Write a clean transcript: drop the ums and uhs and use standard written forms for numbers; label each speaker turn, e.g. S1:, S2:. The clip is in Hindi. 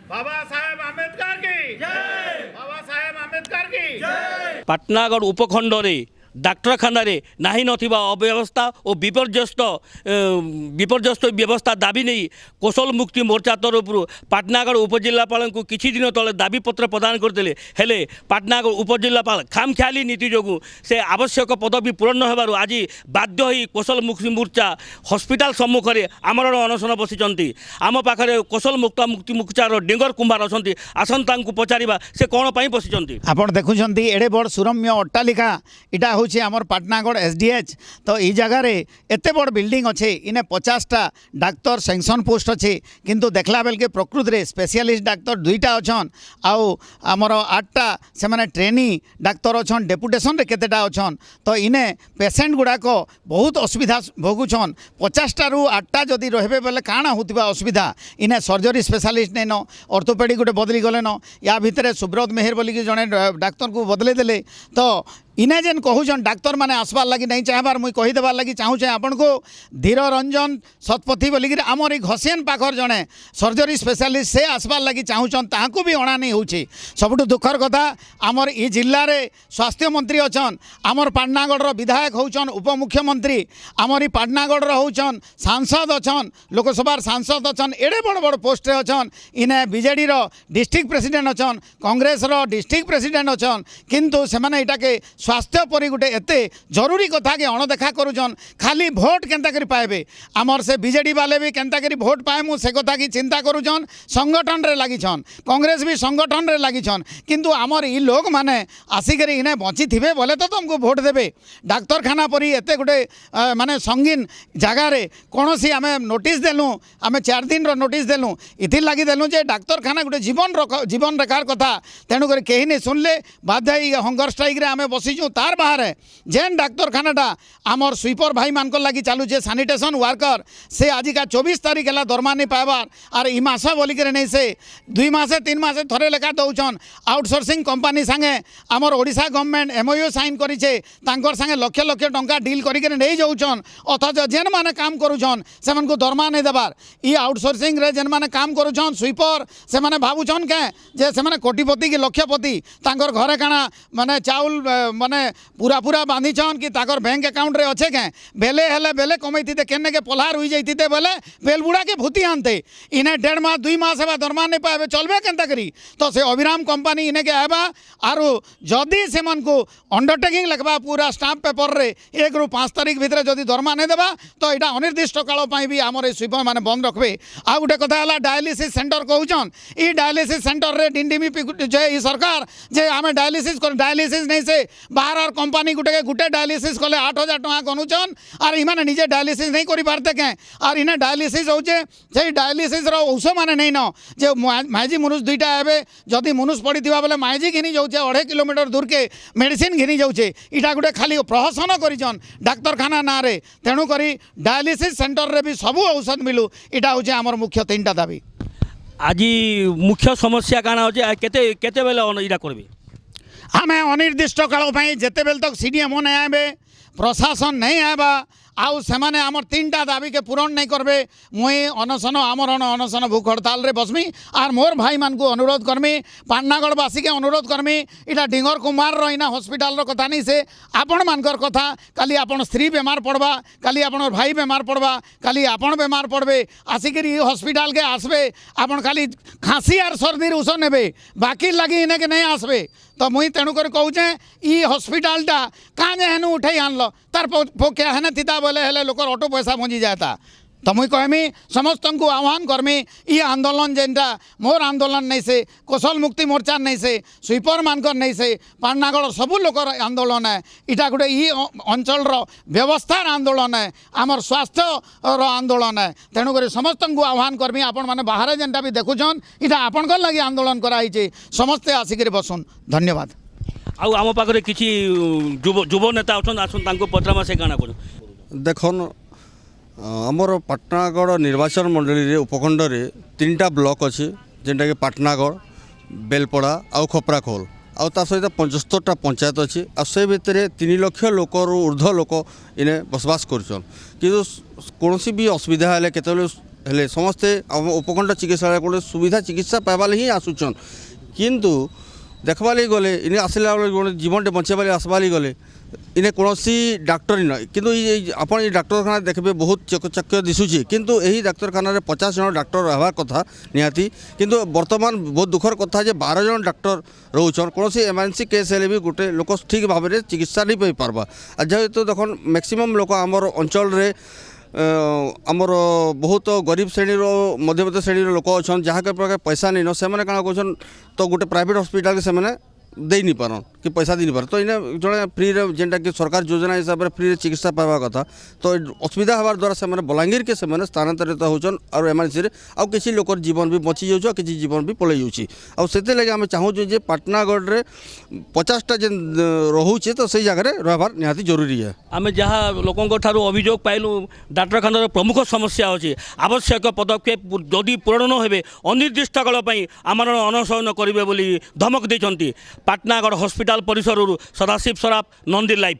S1: बाबा साहेब आंबेडकर की जय। बाबा साहेब आंबेडकर की जय।
S2: पाटनागढ़ उपखंड डाक्तखाना नाही नथिबा अव्यवस्था और विपर्यस्त व्यवस्था दाबी नहीं कौशल मुक्ति मोर्चा तरफ पाटनागढ़ उपजिलापाल को किछि दिन तले दाबी पत्र प्रदान करते हेले पाटनागढ़ उपजिलापाल खामख्याली नीति जो से आवश्यक पदवी पूरण होबारु आज बाध्य होई कौशल मुक्ति मोर्चा हॉस्पिटल सम्मुख में आमरण अनशन बसिचंती आम पाखरे कौशल मुक्ति मोर्चार डिंगर कुंभार अछंती आसंता पचारिबा से कोन पई बसिचंती
S3: आपण देखुछंती एडे बड़ सुरम्य अट्टालिका इटा होछि हमर पाटनागढ़ एसडीएच तो ई जगह रे एते बड़ बिल्डिंग अच्छे इने 50टा डाक्तर सेंक्शन पोस्ट अच्छे किंतु देखला बेल के प्रकृत रे स्पेशलिस्ट डाक्तर 2टा अछन आउ हमर 8टा से माने ट्रेनी डाक्तर अछन डेपुटेशन रे केतेटा अछन तो इने पेशेंट गुडा को बहुत असुविधा भोगुछन 50टा रु 8टा जदि रहबे बेले काना होतिबा असुविधा इने सर्जरी स्पेशलिस्ट नै न ऑर्थोपेडिक गुटे बदली गले न या भितरे सुब्रत मेहर बोली कि जने डाक्तर को बदले देले तो इने जेन कहून डाक्तर मैंने आसबार लगी नहीं चाहबार मुई कहीदेबार लगी चाहूचे आपन को धीर रंजन शतपथी बोलिक आमर ये घसीन पाखर जड़े सर्जरी स्पेशलिस्ट से आसबार लगी चाहून ताकू भी अणा नहीं होची सबुठ दुखर कथा आमर ई जिले में स्वास्थ्य मंत्री अच्छन आमर पाटनागढ़ विधायक होचन उपमुख्यमंत्री आमर ई पाटनागढ़ होचन सांसद अच्छन लोकसभा सांसद अच्छन एड़े बड़ बड़ पोस्ट अच्छन इने बीजेडी डिस्ट्रिक्ट प्रेसिडेंट अच्छन कांग्रेस डिस्ट्रिक्ट प्रेसिडेंट अच्छन किंतु से इटा के स्वास्थ्य पर गोटे एते जरूरी कथा के अणदेखा करुछन खाली भोट केनता करी पाएबे आमर से बीजेडी वाले भी केनता करी भोट पाए मु से कथा की चिंता करुछन संगठन रे लागिछन कांग्रेस भी संगठन रे लागिछन किंतु आमर ई लोग माने आसिकरी इने बंची थिबे बोले तो तुमको भोट देबे डाक्तरखाना परी एते गोटे माने संगीन जगह रे कोनोसी आमे नोटिस देलु आमे 4 दिन रो नोटिस देलु इथि लागि देलु जे डाक्तरखाना गोटे जीवन रेखार कथा तेणु करी केही नै सुनले बाध्य हंगर स्ट्राइक रे आमे बसी तार बाहर जेन डाक्तरखानाटा आमर स्वीपर भाई मान लगी चालूचे सानिटेशन वर्कर से आज का 24 तारीख है दरमा नहीं पाइबार आर ई मास बोलिक नहीं से 2 मासे 3 मासे थरे लेखा दौन आउटसोर्सिंग कंपनी संगे आमर ओडिशा गवर्नमेंट एमओयू साइन करिछे तांकर संगे लक्ष लक्ष टंका डील करिके नहीं जाऊन अथच जेन माने काम करूछन सेमन को दरमा नहीं देबार ई आउटसोर्सिंग रे जेन माने काम करूछन स्वीपर से माने भाबुछन के जे से माने कोटिपति की लक्षपति तांकर घरे काना माने चाउल माने पूरा पूरा बांधीछन कि ताकर बैंक अकाउंट रे अच्छे के बेले हेले बेले कमैती केने के पलार हुई जाती बोले बेलबुड़ा के भूति आनते इन्हें 1.5 मास 2 मास है दरमा नहीं पाए चलबे केनता करी तो से अभिराम कंपनी इन्हें के आएबा आरु जदि से मन को अंडरटेकिंग लिखबा पूरा स्टाम्प पेपर रे 1 ରୁ 5 तारीख भितर जदि दरमा नहीं देबा तो यहाँ अनिर्दिष्ट काल भी आमर स्वीपर मैंने बंद रखबे आ गोटे कथा है डायलिसिस सेंटर कहून ई डायलिसिस सेंटर रे डिंडिमी ई सरकार जे आम डायलिसिस नहीं से बाहर कंपनी गुटे डायलिसिस कले 8,000 टका गनुचन और इमाने निजे डायलिसिस नहीं करि पारते के और इने डायलिसिस होचे से डायलिसिस रो औषध माने नहीं न जे माइजी मनुष 2टा आबे जदि मनुष पड़ीथिबा बेले माइजी घिनी जाउचे 2.5 किलोमीटर दूर के मेडिसिन घिनी जाउचे इटा गुटे खाली प्रहसन करिजन डाक्तरखाना ना रे तेणु करी डायलिसिस सेंटर रे भी सब औषध मिलू इटा होचे हमर मुख्य 3टा दाबी
S2: आज मुख्य समस्या काना होचे केते बेले इटा करबे
S3: आमे अनिर्दिष्ट काल जिते बेल तक सीडीएमओ नहीं आए प्रशासन नहीं आएबा आउ सेमाने आमर 3टा दाबी के पूरण नहीं करबे मुई अनशन आमरण अनशन भूख हड़ताल रे बसमी आर मोर भाई मान को अनुरोध करमी पाटनागढ़वासी के अनुरोध करमी इटा डिंगर कुमार रहीना हॉस्पिटल रो कथा नहीं से आपण मानकर कथा काली आपण स्त्री बेमार पड़बा काली आपण भाई बेमार पड़बा काली आपण बेमार पड़बे आसिकरी हॉस्पिटल के आसबे आपण खाली खांसी आर सर्दी औषध नेबे बाकी लगी इने के नहीं आसबे तो मुई तेणुक कहूचे ई हॉस्पिटलटा काजे हेनु उठे आनल तार पोके हेने थिता बोले हेले लोकर ऑटो पैसा बंजी जाता तो मुई कहमी समस्त को आह्वान करमी ई आंदोलन जेनटा मोर आंदोलन नहीं से कौशल मुक्ति मोर्चा नहीं से स्वीपर मानकर नहीं से पाटनागढ़ सबू लोकर आंदोलन है इटा गोटे ई अंचल व्यवस्थार आंदोलन है आमर स्वास्थ्य आंदोलन है तेणुक समस्त को आह्वान करमी आपण मैंने बाहर जेनटा भी देखुन इटा आपणकर लगी आंदोलन कराई समस्ते आसिक बसुन धन्यवाद
S2: आम पाखे किसी युव नेता अच्छा पचरामा से काना कर
S4: देखन आमर पाटनागढ़ निर्वाचन मंडली रे उपखंड रे 3टा ब्लॉक अच्छे जेनटा कि पाटनागढ़ बेलपड़ा आउ खपराखोल आउ ता सहित 75टा पंचायत अच्छी आ से भितर 3 लाख लोकर ऊर्ध्व लोक इने बसवास करछन कि कौन भी असुविधा हेले केतले हेले समस्ते उपखंड चिकित्सालय को सुविधा चिकित्सा पाइबा ही आसुचन किंतु देखवा लगी गले इन्हें आसला जीवन बचाइबा आसवा गले इन्हें कौन डाक्टर ही ना किंतु आप डाक्तरखाना देखिए बहुत चकचक्य दिशुची किंतु यही डाक्तरखाना 50 जन डाक्टर रहा कथा निहाती किंतु वर्तमान बहुत दुखर कथा जे 12 जन डाक्टर रोचन कौन एमरजेंसी केस हेले भी गोटे लोक ठीक भाव में चिकित्सा नहीं पार्बा जेहेतु देख मैक्सिमम लोक आमर अंचल आमर बहुत गरीब श्रेणी मध्यवित्त श्रेणी लोक अच्छा जहाँ के पैसा नहीं न से कौन तो गोटे प्राइवेट हॉस्पिटल के से दे नहीं पारन कि पैसा दे नहीं पार तो इन्हें जड़े फ्री जेनटा कि सरकार योजना हिसाब से फ्री चिकित्सा पाइबा कथा तो असुविधा हबार द्वारा से बलांगीर के से स्थानांतरित होचन और एमरजेंसी आउ किसी लोकर जीवन भी बची जाऊँ किसी जीवन भी पलि जाऊँगी आते लगे आम चाहूँ जे पाटनागढ़ में 50टा जेन रोचे तो से जगह रहार निहाती जरूरी है
S2: आम जहाँ लोकों ठारू अभियोग पाइलु डाक्तरखानार प्रमुख समस्या अच्छी आवश्यक पदक्षेप जदि पूरण न हो अनिर्दिष्ट काल आमरण अनशन करेंगे धमक देते पाटनागढ़ हॉस्पिटल परिसर सदाशिव सराफ नंदी लाइव।